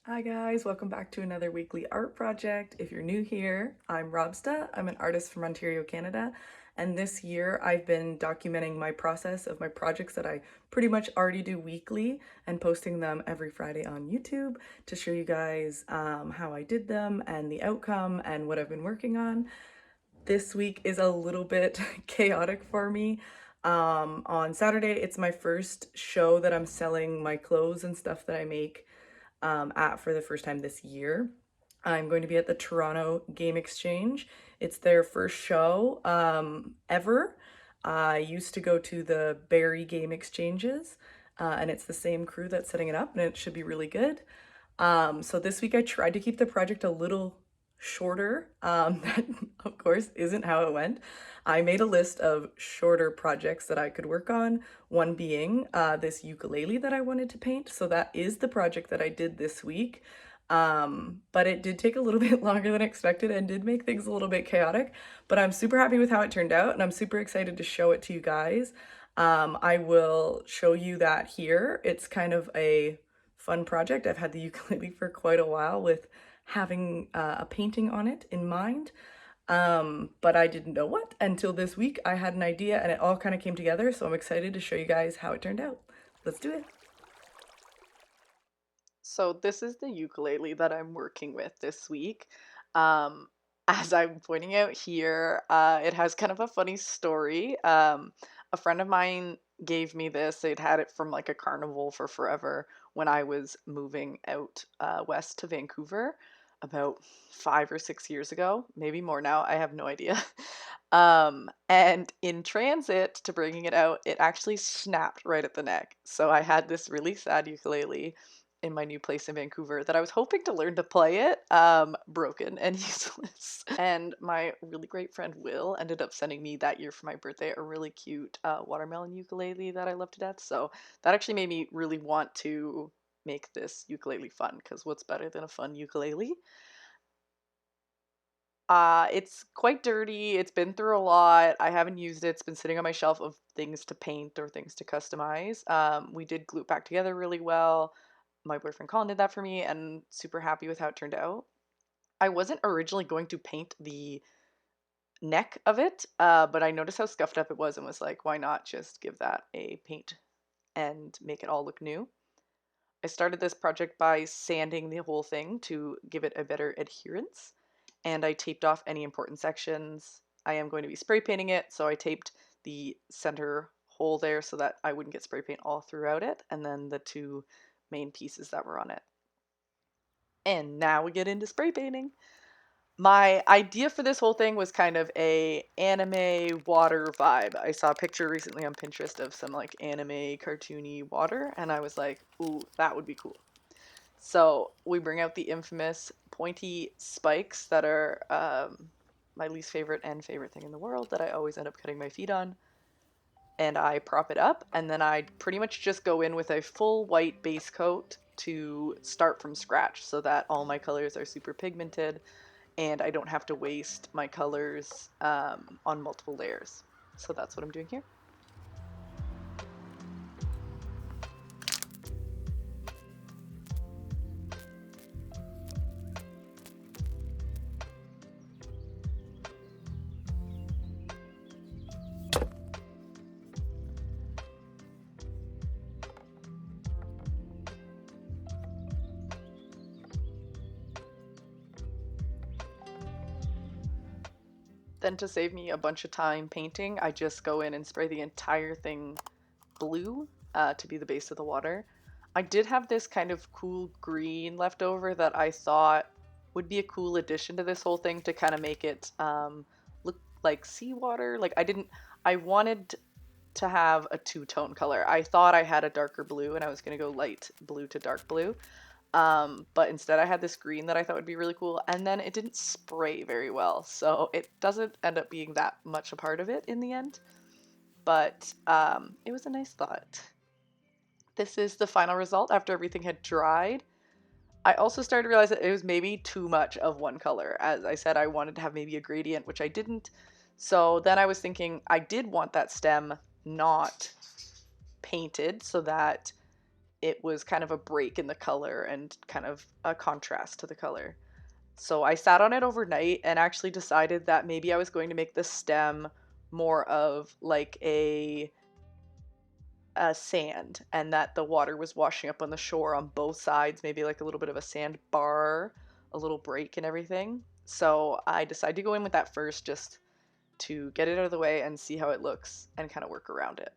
Hi guys, welcome back to another weekly art project. If you're new here, I'm Robsta. I'm an artist from Ontario, Canada, and this year I've been documenting my process of my projects that I pretty much already do weekly and posting them every Friday on YouTube to show you guys how I did them and the outcome and what I've been working on. This week is a little bit chaotic for me. On Saturday, it's my first show that I'm selling my clothes and stuff that I make at for the first time this year. I'm going to be at the Toronto Game Exchange. It's their first show ever. I used to go to the Barrie Game Exchanges, and it's the same crew that's setting it up, and it should be really good. So this week I tried to keep the project a little shorter. That, of course, isn't how it went. I made a list of shorter projects that I could work on, one being this ukulele that I wanted to paint. So that is the project that I did this week. But it did take a little bit longer than expected and did make things a little bit chaotic. But I'm super happy with how it turned out, and I'm super excited to show it to you guys. I will show you that here. It's kind of a fun project. I've had the ukulele for quite a while with having a painting on it in mind. But I didn't know what until this week. I had an idea and it all kind of came together. So I'm excited to show you guys how it turned out. Let's do it. So this is the ukulele that I'm working with this week. Um, as I'm pointing out here, it has kind of a funny story. A friend of mine gave me this. They'd had it from like a carnival for forever when I was moving out west to Vancouver about 5 or 6 years ago, maybe more now. I have no idea. And in transit to bringing it out, it actually snapped right at the neck. So I had this really sad ukulele in my new place in Vancouver that I was hoping to learn to play it, broken and useless. And my really great friend Will ended up sending me that year for my birthday a really cute watermelon ukulele that I love to death. So that actually made me really want to make this ukulele fun because what's better than a fun ukulele? It's quite dirty. It's been through a lot. I haven't used it. It's been sitting on my shelf of things to paint or things to customize. We did glue it back together really well. My boyfriend Colin did that for me, and super happy with how it turned out. I wasn't originally going to paint the neck of it, but I noticed how scuffed up it was and was like, why not just give that a paint and make it all look new? I started this project by sanding the whole thing to give it a better adherence, and I taped off any important sections. I am going to be spray painting it, so I taped the center hole there so that I wouldn't get spray paint all throughout it, and then the two main pieces that were on it. And now we get into spray painting. My idea for this whole thing was kind of a anime water vibe. I saw a picture recently on Pinterest of some like anime cartoony water, and I was like, ooh, that would be cool. So we bring out the infamous pointy spikes that are my least favorite and favorite thing in the world that I always end up cutting my feet on. And I prop it up, and then I pretty much just go in with a full white base coat to start from scratch so that all my colors are super pigmented and I don't have to waste my colors on multiple layers. So that's what I'm doing here. Then to save me a bunch of time painting, I just go in and spray the entire thing blue to be the base of the water. I did have this kind of cool green left over that I thought would be a cool addition to this whole thing to kind of make it look like seawater. Like I wanted to have a two-tone color. I thought I had a darker blue and I was going to go light blue to dark blue. But instead I had this green that I thought would be really cool, and then it didn't spray very well, so it doesn't end up being that much a part of it in the end. But it was a nice thought. This is the final result after everything had dried. I also started to realize that it was maybe too much of one color. As I said, I wanted to have maybe a gradient, which I didn't. So then I was thinking I did want that stem not painted so that it was kind of a break in the color and kind of a contrast to the color. So I sat on it overnight and actually decided that maybe I was going to make the stem more of like a sand, and that the water was washing up on the shore on both sides, maybe like a little bit of a sand bar, a little break and everything. So I decided to go in with that first just to get it out of the way and see how it looks and kind of work around it.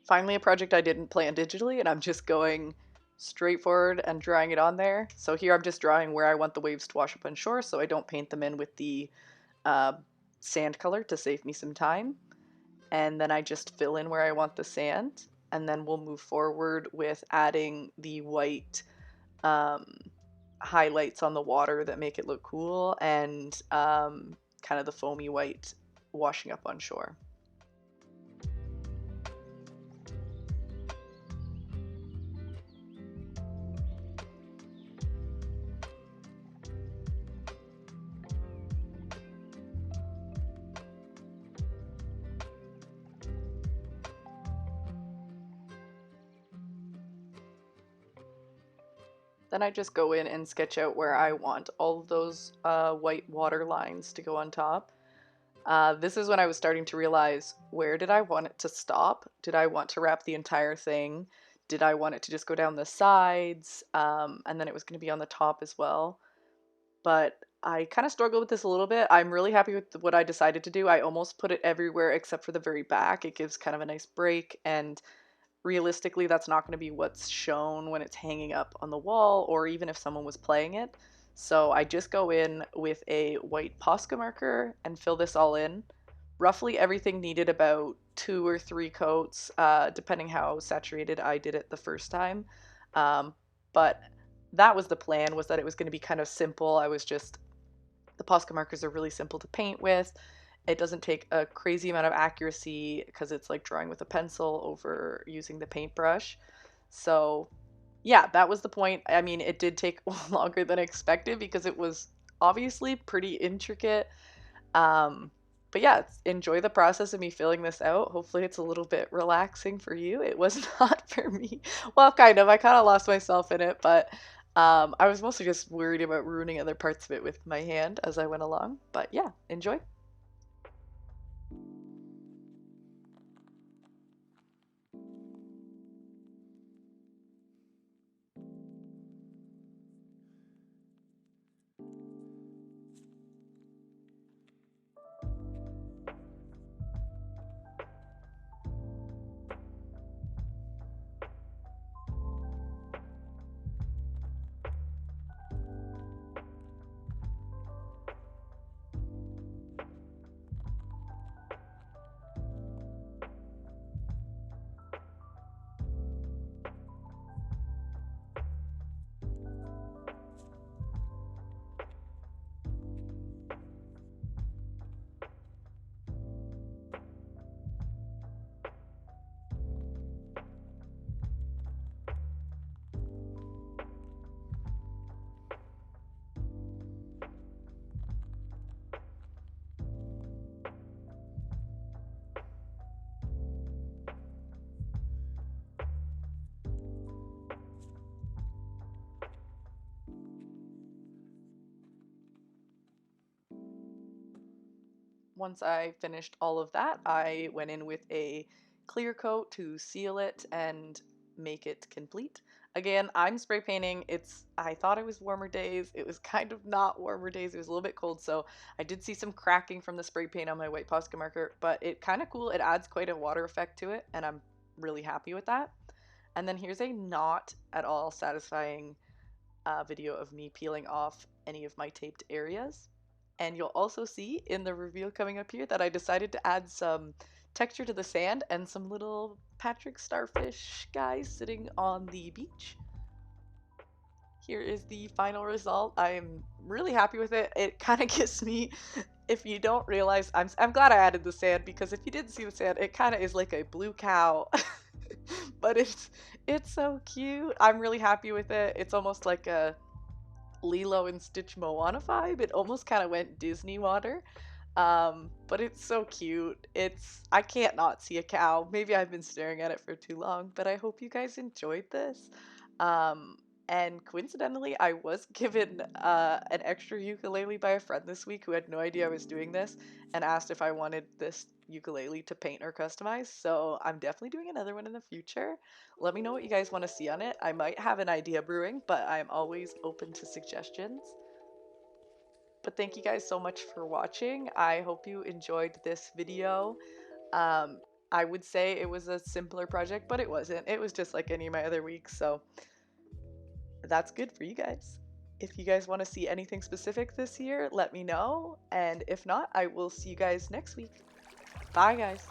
Finally, a project I didn't plan digitally, and I'm just going straight forward and drawing it on there. So here I'm just drawing where I want the waves to wash up on shore, so I don't paint them in with the uh, sand color to save me some time. And then I just fill in where I want the sand, and then we'll move forward with adding the white um, highlights on the water that make it look cool, and kind of the foamy white washing up on shore. Then I just go in and sketch out where I want all of those white water lines to go on top. This is when I was starting to realize, where did I want it to stop? Did I want to wrap the entire thing? Did I want it to just go down the sides? And then it was going to be on the top as well. But I kind of struggled with this a little bit. I'm really happy with what I decided to do. I almost put it everywhere except for the very back. It gives kind of a nice break, and realistically that's not going to be what's shown when it's hanging up on the wall or even if someone was playing it. So I just go in with a white Posca marker and fill this all in. Roughly everything needed about 2 or 3 coats, depending how saturated I did it the first time. But that was the plan, was that it was going to be kind of simple. The Posca markers are really simple to paint with. It doesn't take a crazy amount of accuracy because it's like drawing with a pencil over using the paintbrush. So, yeah, that was the point. I mean, it did take longer than expected because it was obviously pretty intricate. Um, but yeah, enjoy the process of me filling this out. Hopefully, it's a little bit relaxing for you. It was not for me. Well, kind of. I kind of lost myself in it, but I was mostly just worried about ruining other parts of it with my hand as I went along. But yeah, enjoy. Once I finished all of that, I went in with a clear coat to seal it and make it complete. Again, I'm spray painting. I thought it was warmer days. It was kind of not warmer days. It was a little bit cold, so I did see some cracking from the spray paint on my white Posca marker, but it kind of cool. It adds quite a water effect to it, and I'm really happy with that. And then here's a not at all satisfying video of me peeling off any of my taped areas. And you'll also see in the reveal coming up here that I decided to add some texture to the sand and some little Patrick starfish guys sitting on the beach. Here is the final result. I'm really happy with it. It kind of gives me, if you don't realize, I'm glad I added the sand, because if you didn't see the sand, it kind of is like a blue cow. But it's so cute. I'm really happy with it. It's almost like a Lilo and Stitch Moana vibe. It almost kind of went Disney water. But it's so cute. I can't not see a cow. Maybe I've been staring at it for too long, but I hope you guys enjoyed this. Um, and coincidentally, I was given an extra ukulele by a friend this week who had no idea I was doing this and asked if I wanted this ukulele to paint or customize. So I'm definitely doing another one in the future. Let me know what you guys want to see on it. I might have an idea brewing, but I'm always open to suggestions. But thank you guys so much for watching. I hope you enjoyed this video. Um, I would say it was a simpler project, but it wasn't. It was just like any of my other weeks, so that's good for you guys. If you guys want to see anything specific this year, let me know. And if not, I will see you guys next week. Bye, guys.